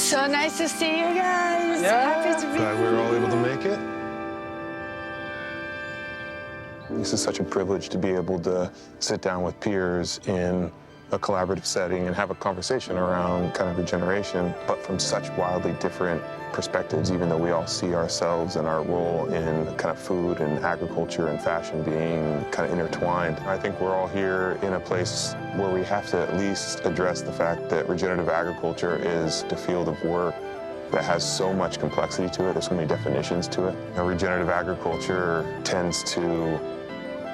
So nice to see you guys. Happy to be Glad we were all able to make it. This is such a privilege to be able to sit down with peers in a collaborative setting and have a conversation around kind of regeneration, but from such wildly different perspectives, even though we all see ourselves and our role in kind of food and agriculture and fashion being kind of intertwined. I think we're all here in a place where we have to at least address the fact that regenerative agriculture is a field of work that has so much complexity to it. There's so many definitions to it. Regenerative agriculture tends to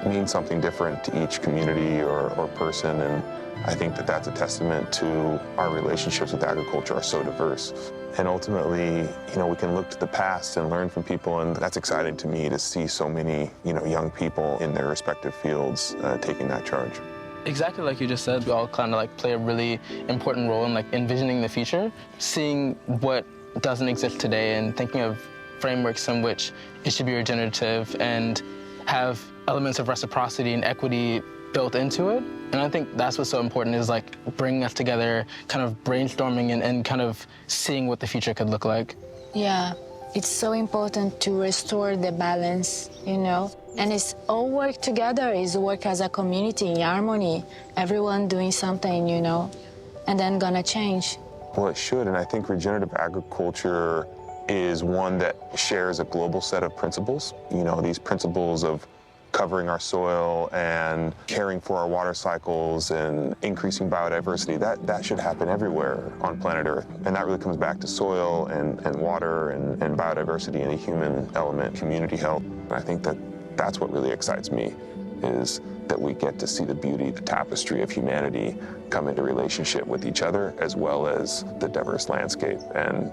mean something different to each community or person, and I think that that's a testament to our relationships with agriculture are so diverse. And ultimately, we can look to the past and learn from people, and that's exciting to me to see so many, young people in their respective fields taking that charge. Exactly like you just said, we all kind of play a really important role in envisioning the future, seeing what doesn't exist today and thinking of frameworks in which it should be regenerative and have elements of reciprocity and equity built into it. And I think that's what's so important, is bringing us together, kind of brainstorming and kind of seeing what the future could look like. Yeah, it's so important to restore the balance, And it's all work together, it's work as a community in harmony, everyone doing something, and then gonna change. Well, it should, and I think regenerative agriculture is one that shares a global set of principles. These principles of covering our soil and caring for our water cycles and increasing biodiversity, that should happen everywhere on planet Earth. And that really comes back to soil and water and biodiversity and the human element, community health. And I think that's what really excites me, is that we get to see the beauty, the tapestry of humanity come into relationship with each other, as well as the diverse landscape. And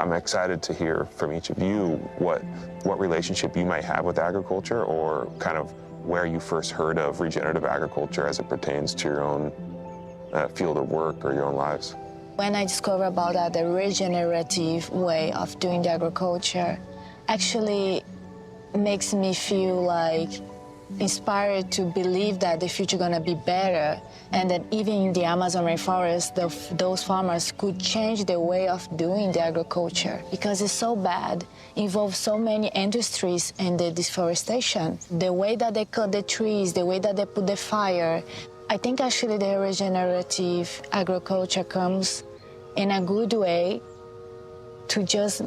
I'm excited to hear from each of you what relationship you might have with agriculture, or kind of where you first heard of regenerative agriculture as it pertains to your own field of work or your own lives. When I discovered about that, the regenerative way of doing the agriculture actually makes me feel inspired to believe that the future gonna be better, and that even in the Amazon rainforest, those farmers could change the way of doing the agriculture, because it's so bad, involves so many industries and the deforestation, the way that they cut the trees, the way that they put the fire. I think actually the regenerative agriculture comes in a good way to just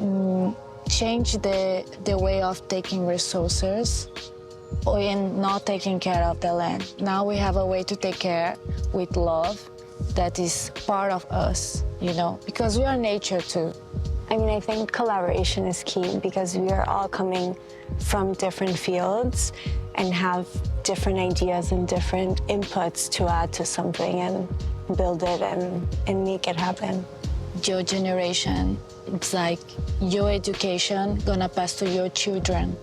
change the way of taking resources and not taking care of the land. Now we have a way to take care with love that is part of us, because we are nature too. I think collaboration is key, because we are all coming from different fields and have different ideas and different inputs to add to something and build it and make it happen. Your generation, it's like your education gonna pass to your children.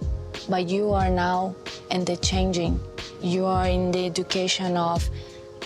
But you are now in the changing. You are in the education of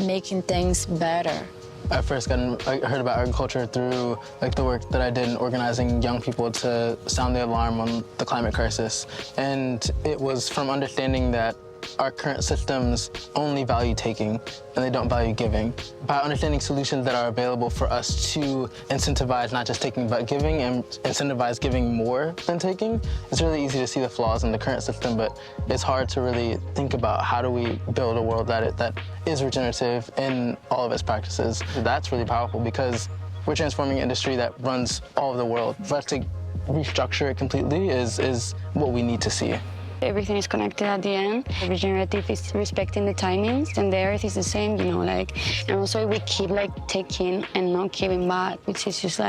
making things better. I first heard about agriculture through the work that I did in organizing young people to sound the alarm on the climate crisis. And it was from understanding that our current systems only value taking and they don't value giving. By understanding solutions that are available for us to incentivize not just taking but giving, and incentivize giving more than taking, it's really easy to see the flaws in the current system, but it's hard to really think about how do we build a world that is regenerative in all of its practices. That's really powerful, because we're transforming an industry that runs all over the world. For us to restructure it completely is what we need to see. Everything is connected at the end. Regenerative is respecting the timings, and the earth is the same, and also we keep taking and not giving back, which is just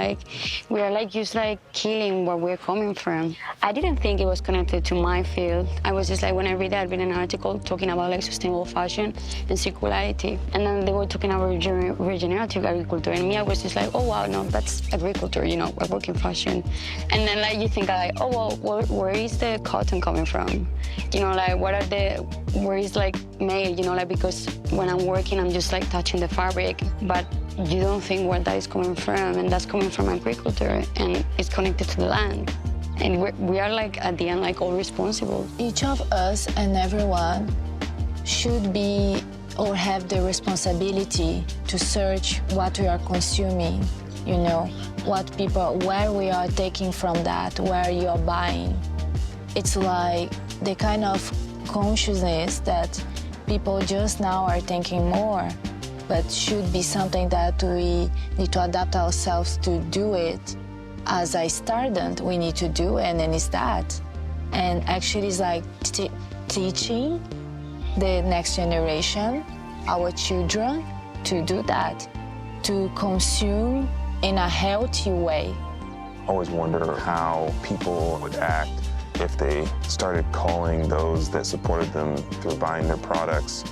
we are just killing where we're coming from. I didn't think it was connected to my field. I was just when I read an article talking about sustainable fashion and circularity, and then they were talking about regenerative agriculture, and me, I was just oh wow, no, that's agriculture, I work in fashion. And then you think oh well, where is the cotton coming from? Where is made, because when I'm working, I'm just touching the fabric, but you don't think where that is coming from, and that's coming from agriculture, and it's connected to the land. And we are at the end, all responsible. Each of us and everyone should be or have the responsibility to search what we are consuming you know, where we are taking from that, where you're buying. It's like the kind of consciousness that people just now are thinking more, but should be something that we need to adapt ourselves to do it. As I started, we need to do, and then it's that. And actually it's like teaching the next generation, our children, to do that, to consume in a healthy way. I always wonder how people would act if they started calling those that supported them through buying their products,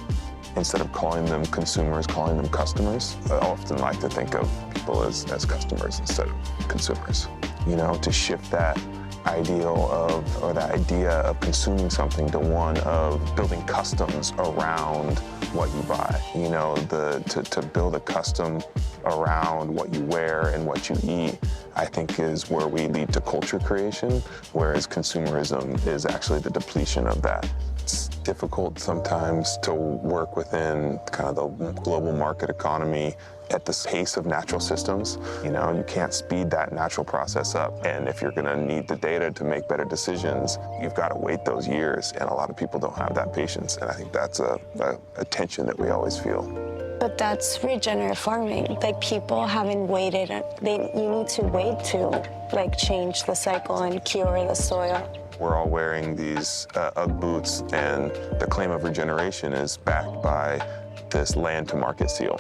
instead of calling them consumers, calling them customers. I often like to think of people as customers instead of consumers. You know, to shift that ideal of, or that idea of consuming something to one of building customs around what you buy. You know, to build a custom around what you wear and what you eat, I think is where we lead to culture creation, whereas consumerism is actually the depletion of that. It's difficult sometimes to work within kind of the global market economy at the pace of natural systems. You know, you can't speed that natural process up. And if you're gonna need the data to make better decisions, you've gotta wait those years. And a lot of people don't have that patience. And I think that's a tension that we always feel. But that's regenerative farming. Like, people haven't waited. You need to wait to like change the cycle and cure the soil. We're all wearing these UGG boots, and the claim of regeneration is backed by this land to market seal.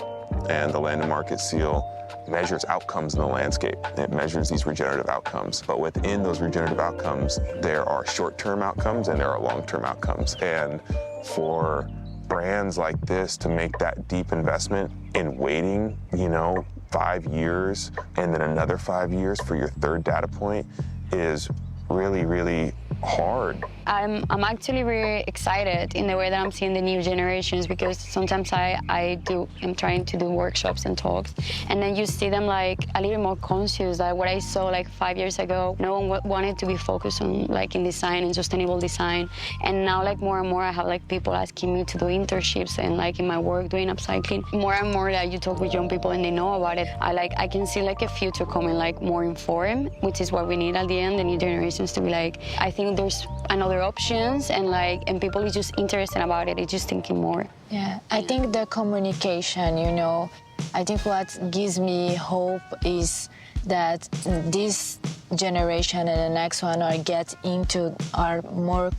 And the land to market seal measures outcomes in the landscape. It measures these regenerative outcomes. But within those regenerative outcomes, there are short-term outcomes and there are long-term outcomes. And for brands like this to make that deep investment in waiting, you know, 5 years and then another 5 years for your third data point is really, really hard. I'm actually very excited in the way that I'm seeing the new generations, because sometimes I'm trying to do workshops and talks, and then you see them like a little more conscious. Like what I saw like 5 years ago, no one wanted to be focused on like in design and sustainable design, and now like more and more I have like people asking me to do internships and like in my work doing upcycling. More and more that you talk with young people and they know about it, I can see like a future coming like more informed, which is what we need at the end, the new generations to be like, I think there's another options, and people is just interested about it. It's just thinking more. Yeah, I think the communication, you know, I think what gives me hope is that this generation and the next one are more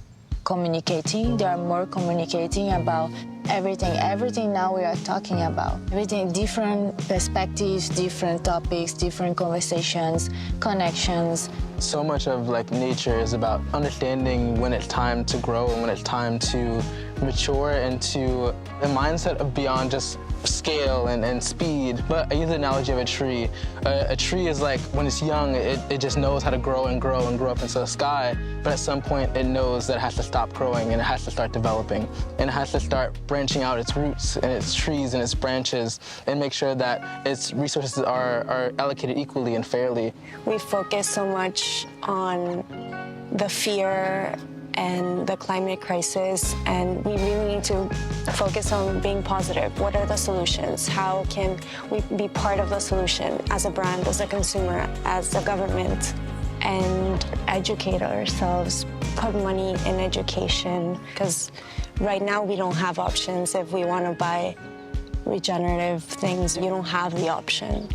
communicating. They are more communicating about everything now we are talking about. Everything, different perspectives, different topics, different conversations, connections. So much of like nature is about understanding when it's time to grow and when it's time to mature into a mindset of beyond just scale and speed. But I use the analogy of a tree. A tree is like, when it's young, it just knows how to grow and grow and grow up into the sky. But at some point, it knows that it has to stop growing and it has to start developing. And it has to start branching out its roots and its trees and its branches and make sure that its resources are allocated equally and fairly. We focus so much on the fear and the climate crisis, and we really need to focus on being positive. What are the solutions? How can we be part of the solution as a brand, as a consumer, as a government, and educate ourselves, put money in education, because right now we don't have options. If we want to buy regenerative things, you don't have the option.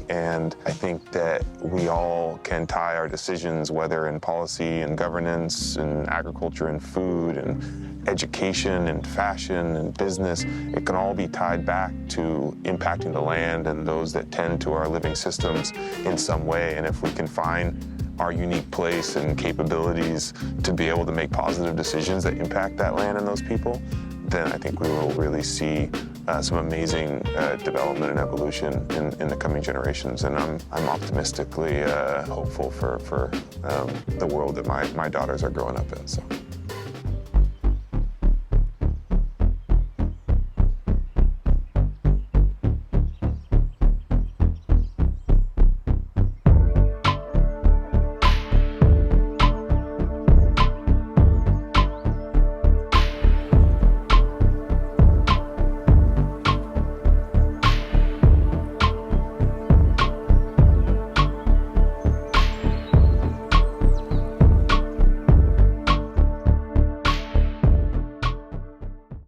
And I think that we all can tie our decisions, whether in policy and governance and agriculture and food and education and fashion and business, it can all be tied back to impacting the land and those that tend to our living systems in some way. And if we can find our unique place and capabilities to be able to make positive decisions that impact that land and those people, then I think we will really see some amazing development and evolution in the coming generations. And I'm optimistically hopeful for the world that my daughters are growing up in. So.